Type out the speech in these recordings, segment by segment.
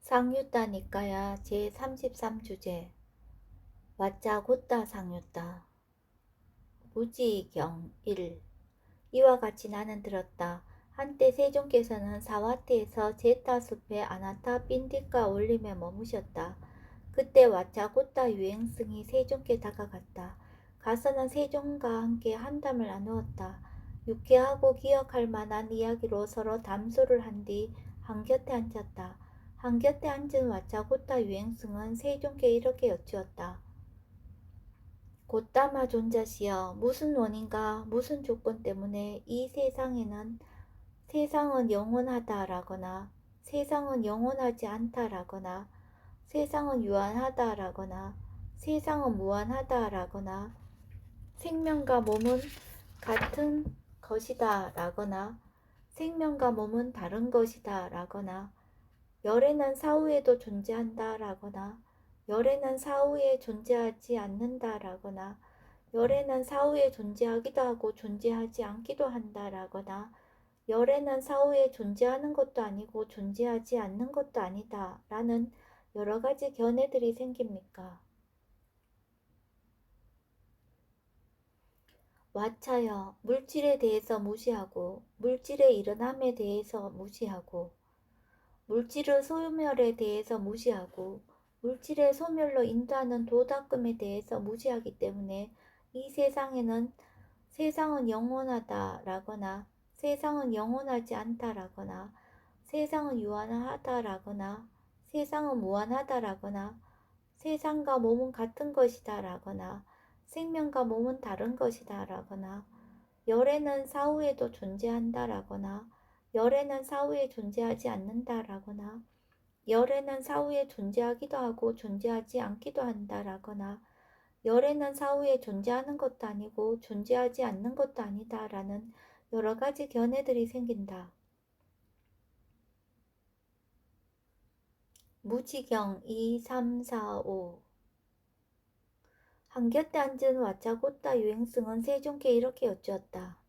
상유따 니까야 제33주제 왓챠 곧따 상유따 무지경 1. 이와 같이 나는 들었다. 한때 세종께서는 사와트에서 제타 숲의 아나타 빈디가 올림에 머무셨다. 그때 왓챠 곧따 유행승이 세종께 다가갔다. 가서는 세종과 함께 한담을 나누었다. 유쾌하고 기억할 만한 이야기로 서로 담소를 한 뒤 한곁에 앉았다. 한곁에 앉은 왓챠 곧따 유행승은 세종께 이렇게 여쭈었다. 곧다마 존자시여, 무슨 원인과 무슨 조건 때문에 이 세상은 영원하다라거나 세상은 영원하지 않다라거나 세상은 유한하다라거나 세상은 무한하다라거나 생명과 몸은 같은 것이다라거나 생명과 몸은 다른 것이다라거나 열애는 사후에도 존재한다라거나 열애는 사후에 존재하지 않는다라거나 열애는 사후에 존재하기도 하고 존재하지 않기도 한다라거나 열애는 사후에 존재하는 것도 아니고 존재하지 않는 것도 아니다 라는 여러가지 견해들이 생깁니까? 왓챠여, 물질에 대해서 무시하고 물질의 일어남에 대해서 무시하고 물질의 소멸에 대해서 무시하고 물질의 소멸로 인도하는 도덕금에 대해서 무시하기 때문에 이 세상은 영원하다라거나 세상은 영원하지 않다라거나 세상은 유한하다라거나 세상은 무한하다라거나 세상과 몸은 같은 것이다라거나 생명과 몸은 다른 것이다라거나 열애는 사후에도 존재한다라거나 열애는 사후에 존재하지 않는다라거나 열애는 사후에 존재하기도 하고 존재하지 않기도 한다라거나 열애는 사후에 존재하는 것도 아니고 존재하지 않는 것도 아니다라는 여러가지 견해들이 생긴다. 무지경 2, 3, 4, 5 한곁에 앉은 왓챠 곧따 유행승은 세종께 이렇게 여쭈었다.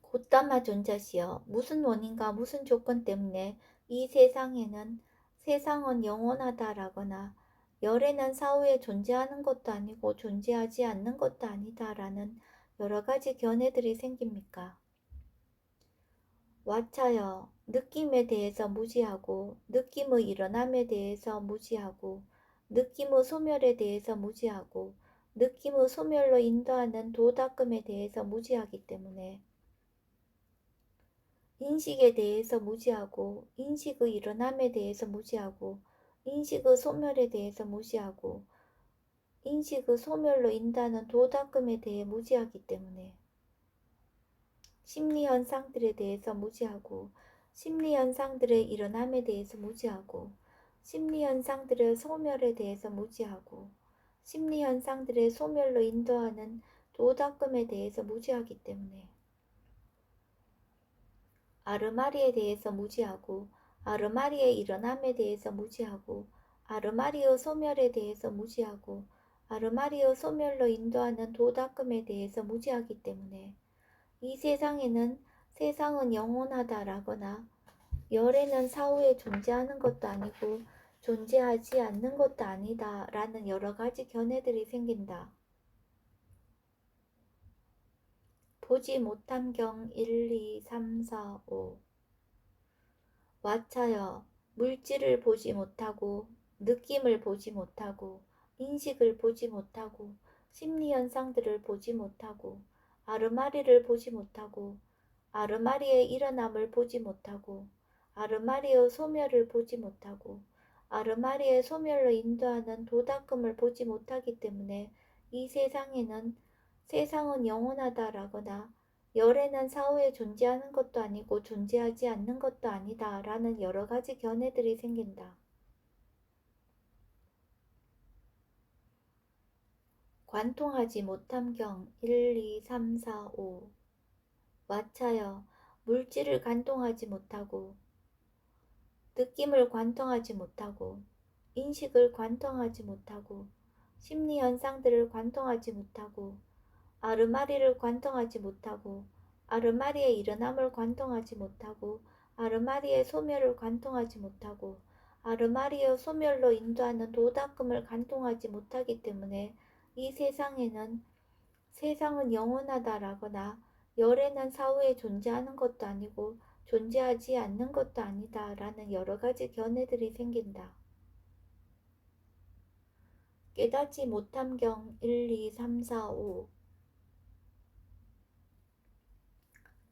곧다마 존자시여, 무슨 원인과 무슨 조건 때문에 이 세상은 영원하다라거나 열애는 사후에 존재하는 것도 아니고 존재하지 않는 것도 아니다라는 여러가지 견해들이 생깁니까? 왓챠여, 느낌에 대해서 무지하고 느낌의 일어남에 대해서 무지하고 느낌의 소멸에 대해서 무지하고 느낌의 소멸로 인도하는 도덕금에 대해서 무지하기 때문에 인식에 대해서 무지하고 인식의 일어남에 대해서 무지하고 인식의 소멸에 대해서 무지하고 인식의 소멸로 인도하는 도덕금에 대해 무지하기 때문에 심리현상들에 대해서 무지하고 심리현상들의 일어남에 대해서 무지하고 심리현상들의 소멸에 대해서 무지하고 심리현상들의 소멸로 인도하는 도덕금에 대해서 무지하기 때문에 아르마리에 대해서 무지하고 아르마리의 일어남에 대해서 무지하고 아르마리의 소멸에 대해서 무지하고 아르마리의 소멸로 인도하는 도덕금에 대해서 무지하기 때문에 이 세상은 영원하다라거나 열애는 사후에 존재하는 것도 아니고 존재하지 않는 것도 아니다 라는 여러가지 견해들이 생긴다. 보지 못한 경 1, 2, 3, 4, 5 왓챠여, 물질을 보지 못하고 느낌을 보지 못하고 인식을 보지 못하고 심리현상들을 보지 못하고 아르마리를 보지 못하고 아르마리의 일어남을 보지 못하고 아르마리의 소멸을 보지 못하고 아르마리의 소멸로 인도하는 도덕금을 보지 못하기 때문에 이 세상은 영원하다라거나 열애는 사후에 존재하는 것도 아니고 존재하지 않는 것도 아니다 라는 여러가지 견해들이 생긴다. 관통하지 못함경 1, 2, 3, 4, 5 왓챠여, 물질을 관통하지 못하고 느낌을 관통하지 못하고 인식을 관통하지 못하고 심리현상들을 관통하지 못하고 아르마리를 관통하지 못하고 아르마리의 일어남을 관통하지 못하고 아르마리의 소멸을 관통하지 못하고 아르마리의 소멸로 인도하는 도닦음을 관통하지 못하기 때문에 이 세상은 영원하다라거나 열에는 사후에 존재하는 것도 아니고 존재하지 않는 것도 아니다 라는 여러가지 견해들이 생긴다. 깨닫지 못함경 1, 2, 3, 4, 5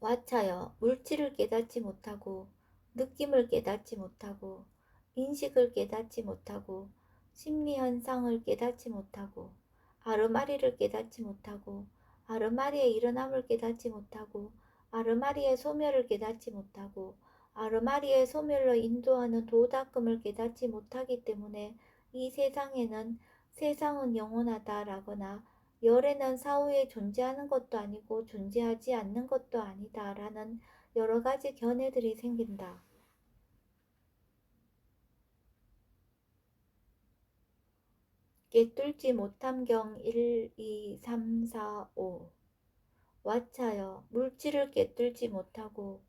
와차여 물질을 깨닫지 못하고 느낌을 깨닫지 못하고 인식을 깨닫지 못하고 심리현상을 깨닫지 못하고 아르마리를 깨닫지 못하고 아르마리의 일어남을 깨닫지 못하고 아르마리의 소멸을 깨닫지 못하고 아르마리의 소멸로 인도하는 도닦음을 깨닫지 못하기 때문에 이 세상은 영원하다라거나 열에는 사후에 존재하는 것도 아니고 존재하지 않는 것도 아니다 라는 여러가지 견해들이 생긴다. 깨뚫지 못함경 1, 2, 3, 4, 5 와차여 물질을 깨뚫지 못하고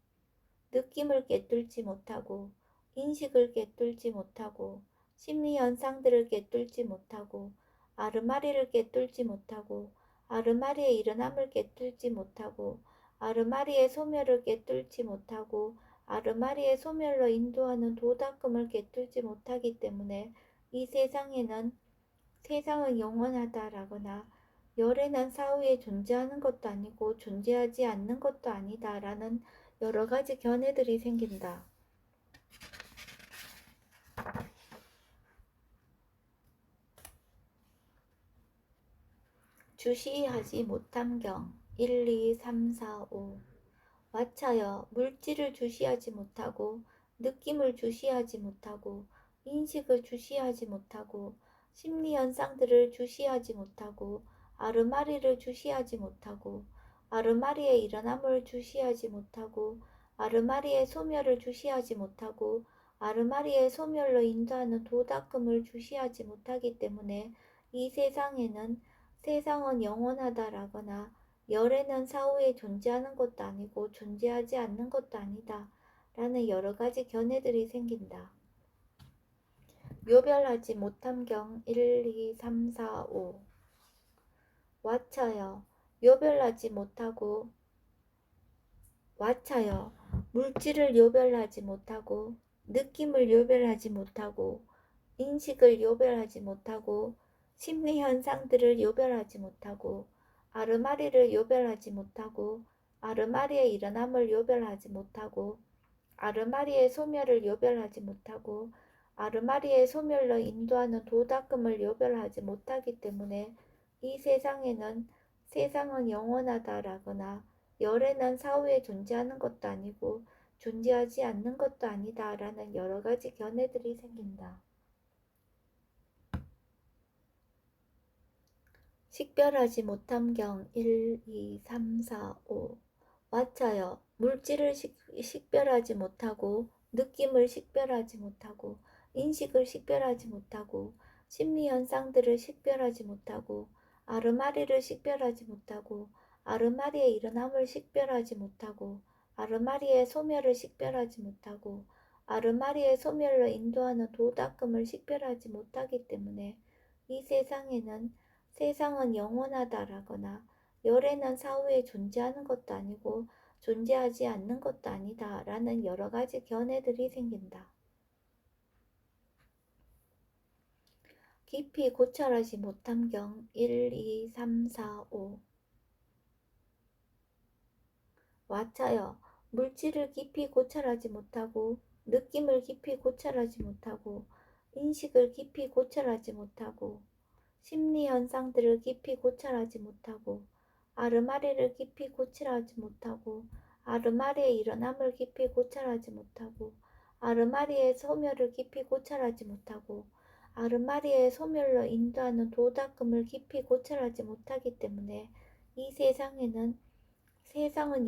느낌을 깨뚫지 못하고 인식을 깨뚫지 못하고 심리현상들을 깨뚫지 못하고 아르마리를 깨뚫지 못하고 아르마리의 일어남을 깨뚫지 못하고 아르마리의 소멸을 깨뚫지 못하고 아르마리의 소멸로 인도하는 도닦음을 깨뚫지 못하기 때문에 이 세상은 영원하다라거나 열에는 사후에 존재하는 것도 아니고 존재하지 않는 것도 아니다 라는 여러가지 견해들이 생긴다. 주시하지 못함경 1, 2, 3, 4, 5 와차여 물질을 주시하지 못하고 느낌을 주시하지 못하고 인식을 주시하지 못하고 심리현상들을 주시하지 못하고 아르마리를 주시하지 못하고 아르마리의 일어남을 주시하지 못하고 아르마리의 소멸을 주시하지 못하고 아르마리의 소멸로 인도하는 도닦음을 주시하지 못하기 때문에 이 세상은 영원하다라거나 열에는 사후에 존재하는 것도 아니고 존재하지 않는 것도 아니다 라는 여러가지 견해들이 생긴다. 묘별하지 못함경 1, 2, 3, 4, 5 와차여 묘별하지 못하고 와차여 물질을 요별하지 못하고 느낌을 요별하지 못하고 인식을 요별하지 못하고 심리현상들을 요별하지 못하고 아르마리를 요별하지 못하고 아르마리의 일어남을 요별하지 못하고 아르마리의 소멸을 요별하지 못하고 아르마리의 소멸로 인도하는 도닦음을 요별하지 못하기 때문에 이 세상은 영원하다라거나 열에는 사후에 존재하는 것도 아니고 존재하지 않는 것도 아니다 라는 여러가지 견해들이 생긴다. 식별하지 못함경 1, 2, 3, 4, 5 와차여 물질을 식별하지 못하고 느낌을 식별하지 못하고 인식을 식별하지 못하고 심리현상들을 식별하지 못하고 아르마리를 식별하지 못하고 아르마리의 일어남을 식별하지 못하고 아르마리의 소멸을 식별하지 못하고 아르마리의 소멸로 인도하는 도닦음을 식별하지 못하기 때문에 이 세상은 영원하다라거나 열에는 사후에 존재하는 것도 아니고 존재하지 않는 것도 아니다 라는 여러가지 견해들이 생긴다. 깊이 고찰하지 못함경 1, 2, 3, 4, 5 와차여 물질을 깊이 고찰하지 못하고 느낌을 깊이 고찰하지 못하고 인식을 깊이 고찰하지 못하고 심리현상들을 깊이 고찰하지 못하고 아르마리를 깊이 고찰하지 못하고 아르마리의 일어남을 깊이 고찰하지 못하고 아르마리의 소멸을 깊이 고찰하지 못하고 아르마리의 소멸로 인도하는 도닦음을 깊이 고찰하지 못하기 때문에 이 세상은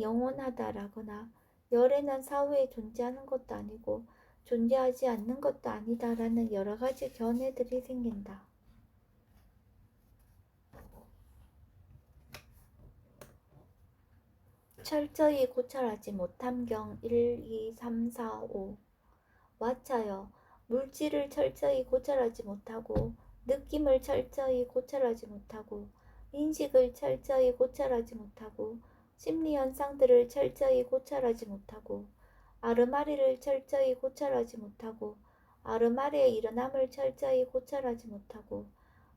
영원하다라거나 열에는 사후에 존재하는 것도 아니고 존재하지 않는 것도 아니다라는 여러가지 견해들이 생긴다. 철저히 고찰하지 못함경 1, 2, 3, 4, 5. 왓챠여, 물질을 철저히 고찰하지 못하고 느낌을 철저히 고찰하지 못하고 인식을 철저히 고찰하지 못하고 심리현상들을 철저히 고찰하지 못하고 아르마리를 철저히 고찰하지 못하고 아르마리의 일어남을 철저히 고찰하지 못하고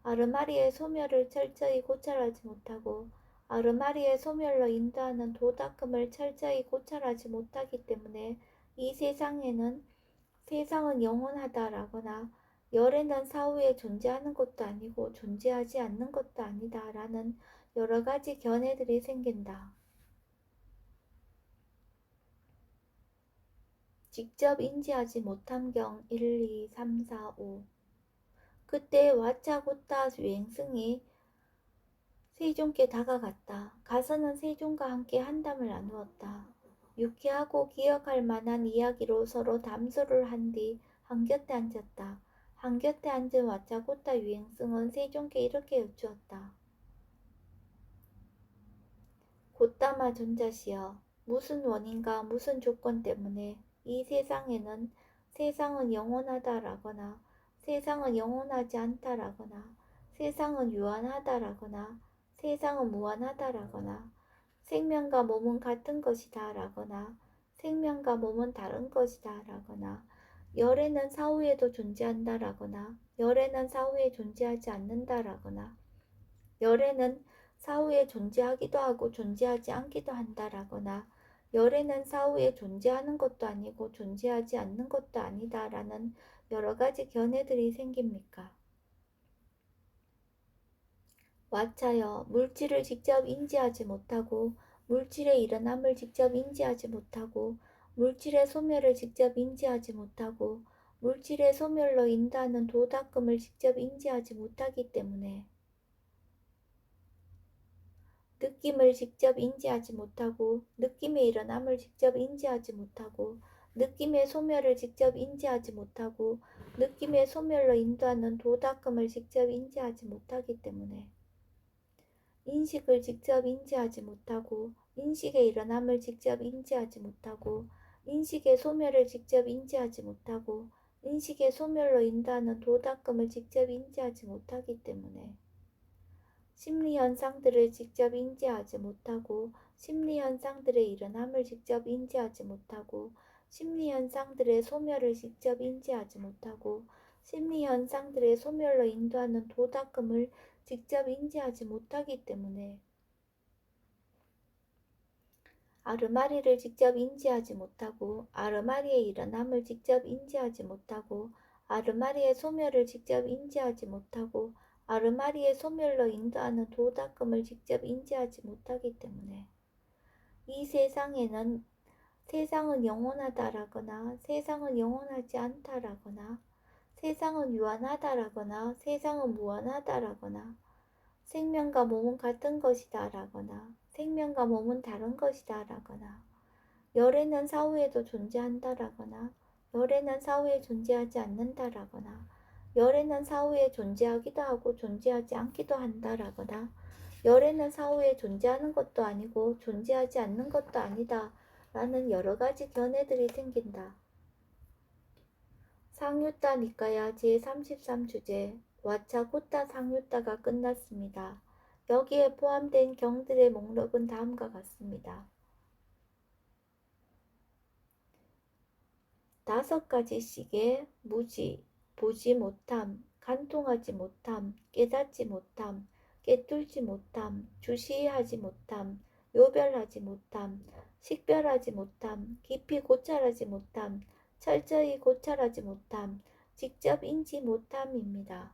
아르마리의 소멸을 철저히 고찰하지 못하고 아르마리의 소멸로 인도하는 도닦음을 철저히 고찰하지 못하기 때문에 이 세상은 영원하다라거나 열에는 사후에 존재하는 것도 아니고 존재하지 않는 것도 아니다라는 여러 가지 견해들이 생긴다. 직접 인지하지 못함경 1, 2, 3, 4, 5. 그때 왓챠고따 유행승이 세종께 다가갔다. 가서는 세종과 함께 한담을 나누었다. 유쾌하고 기억할 만한 이야기로 서로 담소를 한 뒤 한곁에 앉았다. 한곁에 앉은 왓챠고따 유행승은 세종께 이렇게 여쭈었다. 고따마 존자시여, 무슨 원인과 무슨 조건 때문에 이 세상은 영원하다라거나 세상은 영원하지 않다라거나 세상은 유한하다라거나 세상은 무한하다라거나 생명과 몸은 같은 것이다 라거나 생명과 몸은 다른 것이다 라거나 열에는 사후에도 존재한다 라거나 열에는 사후에 존재하지 않는다 라거나 열에는 사후에 존재하기도 하고 존재하지 않기도 한다 라거나 열에는 사후에 존재하는 것도 아니고 존재하지 않는 것도 아니다 라는 여러 가지 견해들이 생깁니까? 왓챠여, 물질을 직접 인지하지 못하고 물질의 일어남을 직접 인지하지 못하고 물질의 소멸을 직접 인지하지 못하고 물질의 소멸로 인도하는 도닦음을 직접 인지하지 못하기 때문에 느낌을 직접 인지하지 못하고 느낌의 일어남을 직접 인지하지 못하고 느낌의 소멸을 직접 인지하지 못하고 느낌의 소멸로 인도하는 도닦음을 직접 인지하지 못하기 때문에 인식을 직접 인지하지 못하고 인식의 일어남을 직접 인지하지 못하고 인식의 소멸을 직접 인지하지 못하고 인식의 소멸로 인도하는 도닦음을 직접 인지하지 못하기 때문에 심리현상들을 직접 인지하지 못하고 심리현상들의 일어남을 직접 인지하지 못하고 심리현상들의 소멸을 직접 인지하지 못하고 심리현상들의 소멸로 인도하는 도닦음을 직접 인지하지 못하기 때문에 아르마리를 직접 인지하지 못하고 아르마리의 일어남을 직접 인지하지 못하고 아르마리의 소멸을 직접 인지하지 못하고 아르마리의 소멸로 인도하는 도닦음을 직접 인지하지 못하기 때문에 이 세상은 영원하다라거나 세상은 영원하지 않다라거나 세상은 유한하다라거나 세상은 무한하다라거나 생명과 몸은 같은 것이다 라거나 생명과 몸은 다른 것이다 라거나 열에는 사후에도 존재한다 라거나 열에는 사후에 존재하지 않는다 라거나 열에는 사후에 존재하기도 하고 존재하지 않기도 한다 라거나 열에는 사후에 존재하는 것도 아니고 존재하지 않는 것도 아니다 라는 여러 가지 견해들이 생긴다. 상유따 니까야 제33주제 왓챠고따 상유따가 끝났습니다. 여기에 포함된 경들의 목록은 다음과 같습니다. 5가지씩의 무지, 보지 못함, 간통하지 못함, 깨닫지 못함, 깨뚫지 못함, 주시하지 못함, 요별하지 못함, 식별하지 못함, 깊이 고찰하지 못함, 철저히 고찰하지 못함, 직접 인지 못함입니다.